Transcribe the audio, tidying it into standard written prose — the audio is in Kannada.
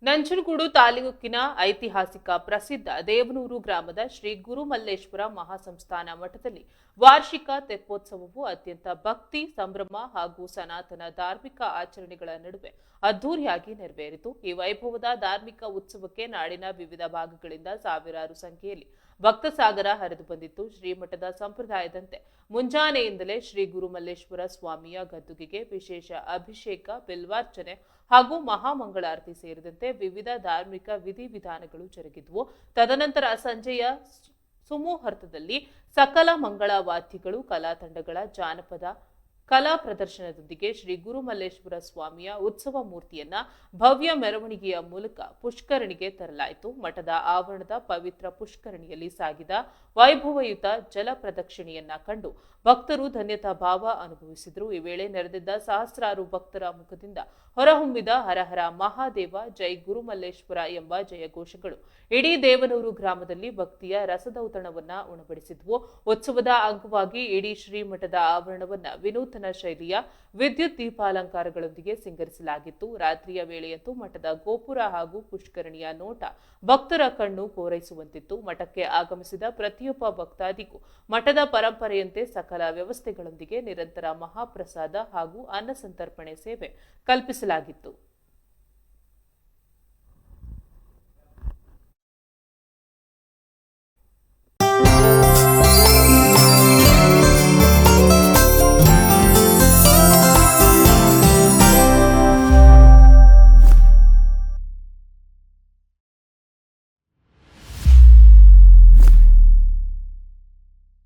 ನಂಜನಗೂಡು ತಾಲೂಕಿನ ಐತಿಹಾಸಿಕ ಪ್ರಸಿದ್ಧ ದೇವನೂರು ಗ್ರಾಮದ ಶ್ರೀ ಗುರುಮಲ್ಲೇಶ್ವರ ಮಹಾಸಂಸ್ಥಾನ ಮಠದಲ್ಲಿ ವಾರ್ಷಿಕ ತೆಪ್ಪೋತ್ಸವವು ಅತ್ಯಂತ ಭಕ್ತಿ ಸಂಭ್ರಮ ಹಾಗೂ ಸನಾತನ ಧಾರ್ಮಿಕ ಆಚರಣೆಗಳ ನಡುವೆ ಅದ್ದೂರಿಯಾಗಿ ನೆರವೇರಿತು. ಈ ವೈಭವದ ಧಾರ್ಮಿಕ ಉತ್ಸವಕ್ಕೆ ನಾಡಿನ ವಿವಿಧ ಭಾಗಗಳಿಂದ ಸಾವಿರಾರು ಸಂಖ್ಯೆಯಲ್ಲಿ ಭಕ್ತ ಸಾಗರ ಹರಿದು ಬಂದಿತ್ತು. ಶ್ರೀಮಠದ ಸಂಪ್ರದಾಯದಂತೆ ಮುಂಜಾನೆಯಿಂದಲೇ ಶ್ರೀ ಗುರುಮಲ್ಲೇಶ್ವರ ಸ್ವಾಮಿಯ ಗದ್ದುಗೆಗೆ ವಿಶೇಷ ಅಭಿಷೇಕ, ಬಿಲ್ವಾರ್ಚನೆ ಹಾಗೂ ಮಹಾಮಂಗಳಾರತಿ ಸೇರಿದಂತೆ ವಿವಿಧ ಧಾರ್ಮಿಕ ವಿಧಿವಿಧಾನಗಳು ಜರುಗಿದ್ವು. ತದನಂತರ ಸಂಜೆಯ ಸುಮುಹೂರ್ತದಲ್ಲಿ ಸಕಲ ಮಂಗಳ ವಾದ್ಯಗಳು, ಕಲಾ ತಂಡಗಳ ಜಾನಪದ ಕಲಾ ಪ್ರದರ್ಶನದೊಂದಿಗೆ ಶ್ರೀ ಗುರುಮಲ್ಲೇಶ್ವರ ಸ್ವಾಮಿಯ ಉತ್ಸವ ಮೂರ್ತಿಯನ್ನ ಭವ್ಯ ಮೆರವಣಿಗೆಯ ಮೂಲಕ ಪುಷ್ಕರಣಿಗೆ ತರಲಾಯಿತು. ಮಠದ ಆವರಣದ ಪವಿತ್ರ ಪುಷ್ಕರಣಿಯಲ್ಲಿ ಸಾಗಿದ ವೈಭವಯುತ ಜಲ ಪ್ರದಕ್ಷಿಣೆಯನ್ನ ಕಂಡು ಭಕ್ತರು ಧನ್ಯತಾ ಭಾವ ಅನುಭವಿಸಿದರು. ಈ ವೇಳೆ ನೆರೆದಿದ್ದ ಸಹಸ್ರಾರು ಭಕ್ತರ ಮುಖದಿಂದ ಹೊರಹೊಮ್ಮಿದ ಹರಹರ ಮಹಾದೇವ, ಜೈ ಗುರುಮಲ್ಲೇಶ್ವರ ಎಂಬ ಜಯಘೋಷಗಳು ಇಡೀ ದೇವನೂರು ಗ್ರಾಮದಲ್ಲಿ ಭಕ್ತಿಯ ರಸದೌತಣವನ್ನ ಉಣಬಡಿಸಿದ್ವು. ಉತ್ಸವದ ಅಂಗವಾಗಿ ಇಡೀ ಶ್ರೀಮಠದ ಆವರಣವನ್ನ ವಿನೂತನ ಶೈಲಿಯ ವಿದ್ಯುತ್ ದೀಪಾಲಂಕಾರಗಳೊಂದಿಗೆ ಸಿಂಗರಿಸಲಾಗಿತ್ತು. ರಾತ್ರಿಯ ವೇಳೆಯಂತೂ ಮಠದ ಗೋಪುರ ಹಾಗೂ ಪುಷ್ಕರಣಿಯ ನೋಟ ಭಕ್ತರ ಕಣ್ಣು ಕೋರೈಸುವಂತಿತ್ತು. ಮಠಕ್ಕೆ ಆಗಮಿಸಿದ ಪ್ರತಿಯೊಬ್ಬ ಭಕ್ತಾದಿಗೂ ಮಠದ ಪರಂಪರೆಯಂತೆ ಸಕಲ ವ್ಯವಸ್ಥೆಗಳೊಂದಿಗೆ ನಿರಂತರ ಮಹಾಪ್ರಸಾದ ಹಾಗೂ ಅನ್ನ ಸಂತರ್ಪಣೆ ಸೇವೆ ಕಲ್ಪಿಸಲಾಗಿತ್ತು.